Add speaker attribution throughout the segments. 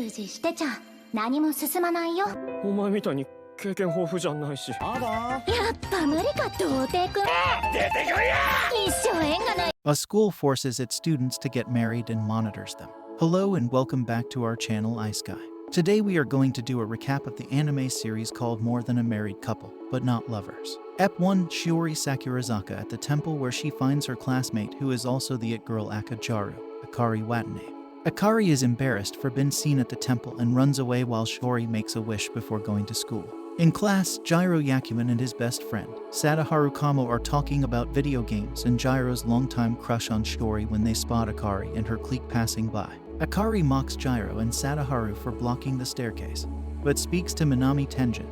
Speaker 1: じしてちゃ何も進まないよ。
Speaker 2: お前みたいに経験豊富じゃないし。
Speaker 3: まだ
Speaker 1: やっぱ無理か童貞くん。
Speaker 2: 出てこいや！
Speaker 1: 一生縁がない。
Speaker 3: A school forces its students to get married and monitors them. Hello and welcome back to our channel iSky. Today we are going to do a recap of the anime series called More Than a Married Couple, But Not Lovers. Ep 1, Shiori Sakurazaka at the temple where she finds her classmate who is also the it girl Akajaru, Akari Watanabe. Akari is embarrassed for being seen at the temple and runs away while Shiori makes a wish before going to school. In class, Jiro Yakuman and his best friend, Sadaharu Kamo are talking about video games and Jiro's longtime crush on Shiori when they spot Akari and her clique passing by. Akari mocks Jiro and Sadaharu for blocking the staircase, but speaks to Minami Tenjin,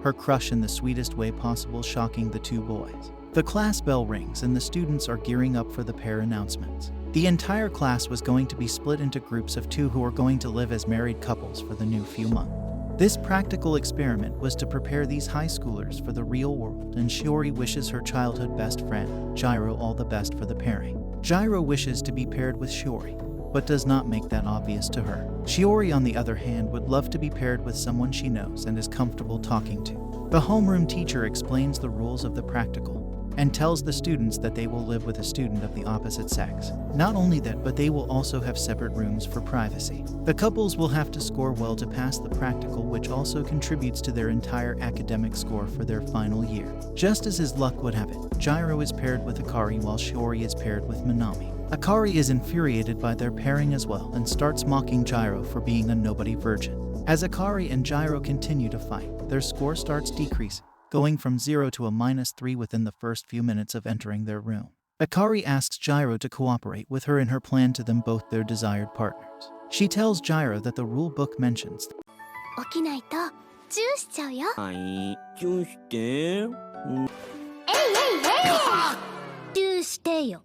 Speaker 3: her crush in the sweetest way possible, shocking the two boys. The class bell rings and the students are gearing up for the pair announcements. The entire class was going to be split into groups of two who were going to live as married couples for the new few months. This practical experiment was to prepare these high schoolers for the real world, and Shiori wishes her childhood best friend, Jiro, all the best for the pairing. Jiro wishes to be paired with Shiori, but does not make that obvious to her. Shiori, on the other hand, would love to be paired with someone she knows and is comfortable talking to. The homeroom teacher explains the rules of the practical and tells the students that they will live with a student of the opposite sex. Not only that, but they will also have separate rooms for privacy. The couples will have to score well to pass the practical, which also contributes to their entire academic score for their final year. Just as his luck would have it, Jiro is paired with Akari while Shiori is paired with Minami. Akari is infuriated by their pairing as well and starts mocking Jiro for being a nobody virgin. As Akari and Jiro continue to fight, their score starts decreasing, going from 0 to a -3 within the first few minutes of entering their room. Akari asks Jiro to cooperate with her in her plan to them both their desired partners. She tells Jiro that the rule book mentions
Speaker 1: 起きないとチューしちゃうよ。
Speaker 2: はい、チューして。
Speaker 1: えいえいえい。チューしてよ。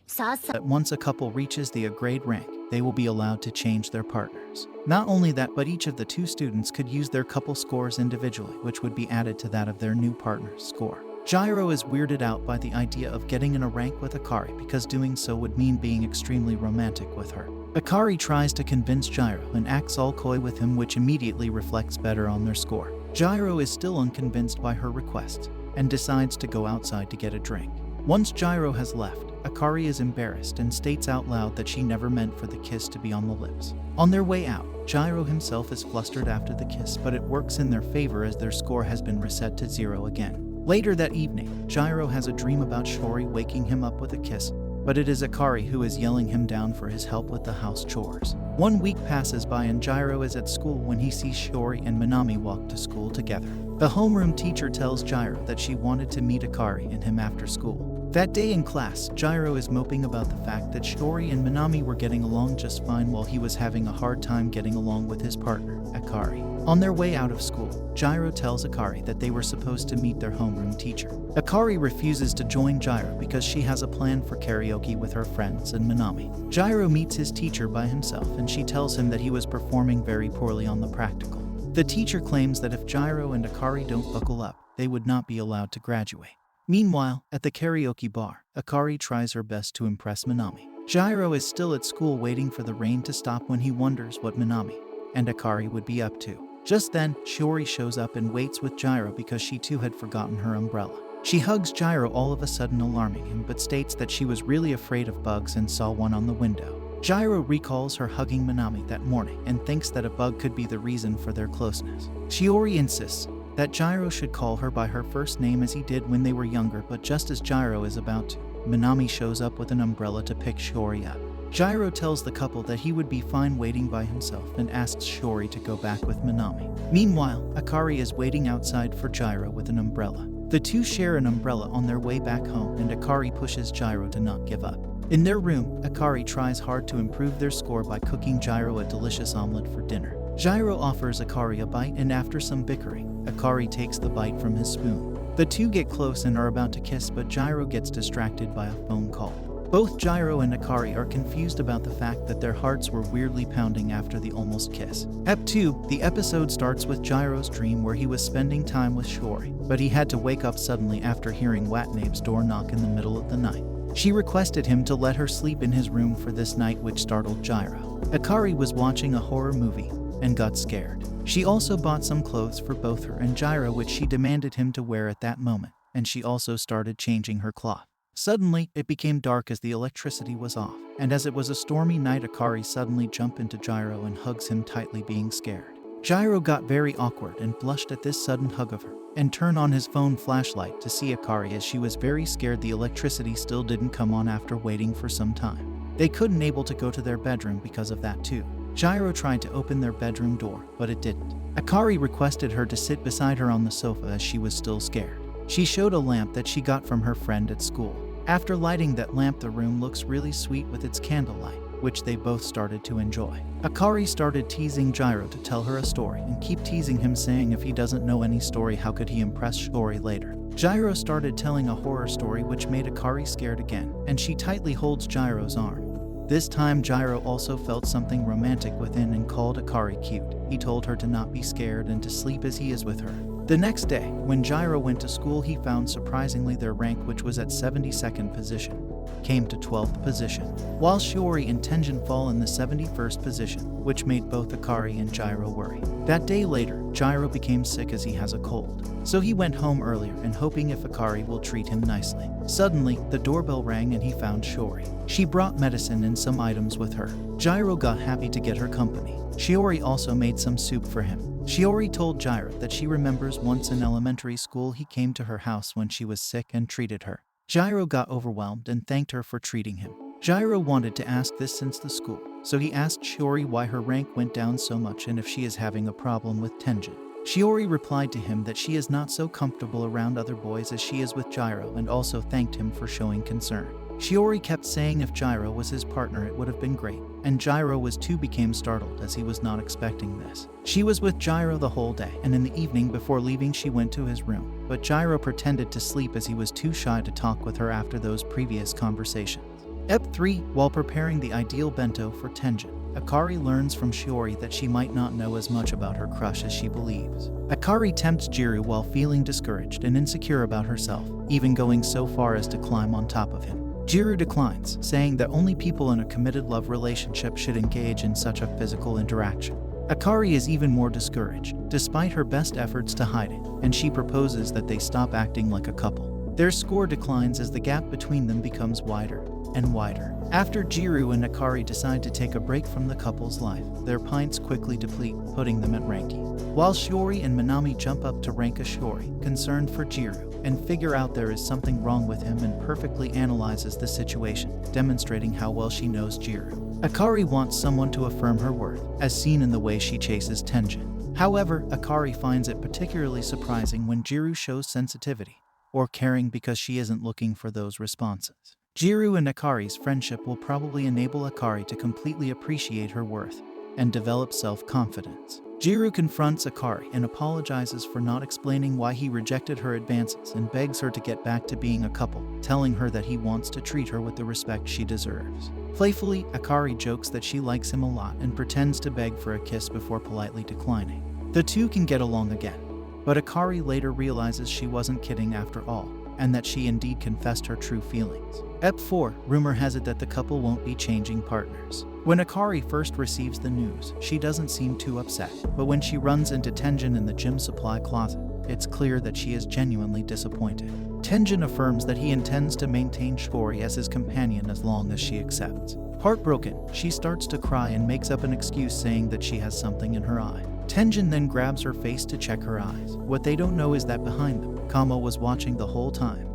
Speaker 1: さあさ。
Speaker 3: that once a couple reaches the grade rank, they will be allowed to change their partners. Not only that, but each of the two students could use their couple scores individually, which would be added to that of their new partner's score. Jiro is weirded out by the idea of getting in a rank with Akari because doing so would mean being extremely romantic with her. Akari tries to convince Jiro and acts all coy with him, which immediately reflects better on their score. Jiro is still unconvinced by her request and decides to go outside to get a drink. Once Jiro has left, Akari is embarrassed and states out loud that she never meant for the kiss to be on the lips. On their way out, Jiro himself is flustered after the kiss, but it works in their favor as their score has been reset to 0 again. Later that evening, Jiro has a dream about Shiori waking him up with a kiss, but it is Akari who is yelling him down for his help with the house chores. 1 week passes by and Jiro is at school when he sees Shiori and Minami walk to school together. The homeroom teacher tells Jiro that she wanted to meet Akari and him after school. That day in class, Jiro is moping about the fact that Shiori and Minami were getting along just fine while he was having a hard time getting along with his partner, Akari. On their way out of school, Jiro tells Akari that they were supposed to meet their homeroom teacher. Akari refuses to join Jiro because she has a plan for karaoke with her friends and Minami. Jiro meets his teacher by himself and she tells him that he was performing very poorly on the practical. The teacher claims that if Jiro and Akari don't buckle up, they would not be allowed to graduate. Meanwhile, at the karaoke bar, Akari tries her best to impress Minami. Jiro is still at school waiting for the rain to stop when he wonders what Minami and Akari would be up to. Just then, Shiori shows up and waits with Jiro because she too had forgotten her umbrella. She hugs Jiro, all of a sudden alarming him, but states that she was really afraid of bugs and saw one on the window. Jiro recalls her hugging Minami that morning and thinks that a bug could be the reason for their closeness. Shiori insists that Jiro should call her by her first name as he did when they were younger, but just as Jiro is about to, Minami shows up with an umbrella to pick Shiori up. Jiro tells the couple that he would be fine waiting by himself and asks Shiori to go back with Minami. Meanwhile, Akari is waiting outside for Jiro with an umbrella. The two share an umbrella on their way back home and Akari pushes Jiro to not give up. In their room, Akari tries hard to improve their score by cooking Jiro a delicious omelet for dinner. Jiro offers Akari a bite and after some bickering, Akari takes the bite from his spoon. The two get close and are about to kiss, but Jiro gets distracted by a phone call. Both Jiro and Akari are confused about the fact that their hearts were weirdly pounding after the almost kiss. Ep 2, the episode starts with Jiro's dream where he was spending time with Shiori, but he had to wake up suddenly after hearing Watanabe's door knock in the middle of the night. She requested him to let her sleep in his room for this night, which startled Jiro. Akari was watching a horror movie and got scared. She also bought some clothes for both her and Gyro which she demanded him to wear at that moment, and she also started changing her cloth. Suddenly, it became dark as the electricity was off, and as it was a stormy night, Akari suddenly jumped into Gyro and hugs him tightly, being scared. Gyro got very awkward and blushed at this sudden hug of her, and turned on his phone flashlight to see Akari as she was very scared the electricity still didn't come on after waiting for some time. They couldn't able to go to their bedroom because of that too. Gyro tried to open their bedroom door, but it didn't. Akari requested her to sit beside her on the sofa as she was still scared. She showed a lamp that she got from her friend at school. After lighting that lamp, the room looks really sweet with its candlelight, which they both started to enjoy. Akari started teasing Gyro to tell her a story and keep teasing him, saying if he doesn't know any story, how could he impress Shiori later. Gyro started telling a horror story which made Akari scared again, and she tightly holds Gyro's arm. This time Gyro also felt something romantic within and called Akari cute. He told her to not be scared and to sleep as he is with her. The next day, when Gyro went to school, he found surprisingly their rank, which was at 72nd position, came to 12th position, while Shiori and Tenjin fall in the 71st position, which made both Akari and Gyro worry. That day later, Gyro became sick as he has a cold, so he went home earlier and hoping if Akari will treat him nicely. Suddenly, the doorbell rang and he found Shiori. She brought medicine and some items with her. Gyro got happy to get her company. Shiori also made some soup for him. Shiori told Gyro that she remembers once in elementary school he came to her house when she was sick and treated her. Gyro got overwhelmed and thanked her for treating him. Gyro wanted to ask this since the school, so he asked Shiori why her rank went down so much and if she is having a problem with Tenjin. Shiori replied to him that she is not so comfortable around other boys as she is with Gyro, and also thanked him for showing concern. Shiori kept saying if Gyro was his partner it would have been great, and Gyro was too became startled as he was not expecting this. She was with Gyro the whole day, and in the evening before leaving she went to his room, but Gyro pretended to sleep as he was too shy to talk with her after those previous conversations. Ep 3. While preparing the ideal bento for Tenjin, Akari learns from Shiori that she might not know as much about her crush as she believes. Akari tempts Jiru while feeling discouraged and insecure about herself, even going so far as to climb on top of him. Jiru declines, saying that only people in a committed love relationship should engage in such a physical interaction. Akari is even more discouraged, despite her best efforts to hide it, and she proposes that they stop acting like a couple. Their score declines as the gap between them becomes wider and wider. After Jiru and Akari decide to take a break from the couple's life, their pints quickly deplete, putting them at ranky. While Shiori and Minami jump up to rank Shiori, concerned for Jiru, and figure out there is something wrong with him, and perfectly analyzes the situation, demonstrating how well she knows Jiru. Akari wants someone to affirm her worth, as seen in the way she chases Tenjin. However, Akari finds it particularly surprising when Jiru shows sensitivity or caring because she isn't looking for those responses. Jiru and Akari's friendship will probably enable Akari to completely appreciate her worth and develop self-confidence. Jiru confronts Akari and apologizes for not explaining why he rejected her advances and begs her to get back to being a couple, telling her that he wants to treat her with the respect she deserves. Playfully, Akari jokes that she likes him a lot and pretends to beg for a kiss before politely declining. The two can get along again, but Akari later realizes she wasn't kidding after all, and that she indeed confessed her true feelings. Ep 4. Rumor has it that the couple won't be changing partners. When Akari first receives the news, she doesn't seem too upset, but when she runs into Tenjin in the gym supply closet, it's clear that she is genuinely disappointed. Tenjin affirms that he intends to maintain Shiori as his companion as long as she accepts. Heartbroken, she starts to cry and makes up an excuse saying that she has something in her eye. Tenjin then grabs her face to check her eyes. What they don't know is that behind them, Kamo was watching the whole time,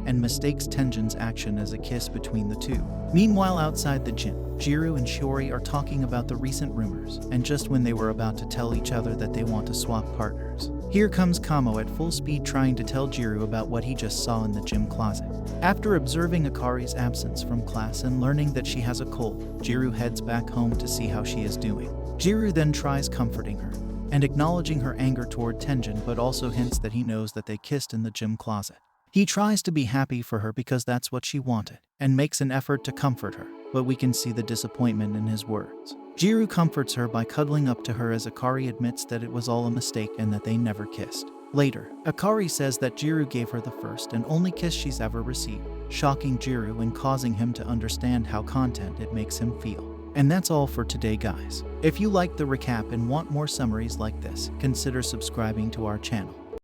Speaker 3: and mistakes Tenjin's action as a kiss between the two. Meanwhile, outside the gym, Jiru and Shiori are talking about the recent rumors, and just when they were about to tell each other that they want to swap partners, here comes Kamo at full speed trying to tell Jiru about what he just saw in the gym closet. After observing Akari's absence from class and learning that she has a cold, Jiru heads back home to see how she is doing. Jiru then tries comforting her and acknowledging her anger toward Tenjin, but also hints that he knows that they kissed in the gym closet. He tries to be happy for her because that's what she wanted, and makes an effort to comfort her, but we can see the disappointment in his words. Jiru comforts her by cuddling up to her as Akari admits that it was all a mistake and that they never kissed. Later, Akari says that Jiru gave her the first and only kiss she's ever received, shocking Jiru and causing him to understand how content it makes him feel. And that's all for today, guys. If you liked the recap and want more summaries like this, consider subscribing to our channel.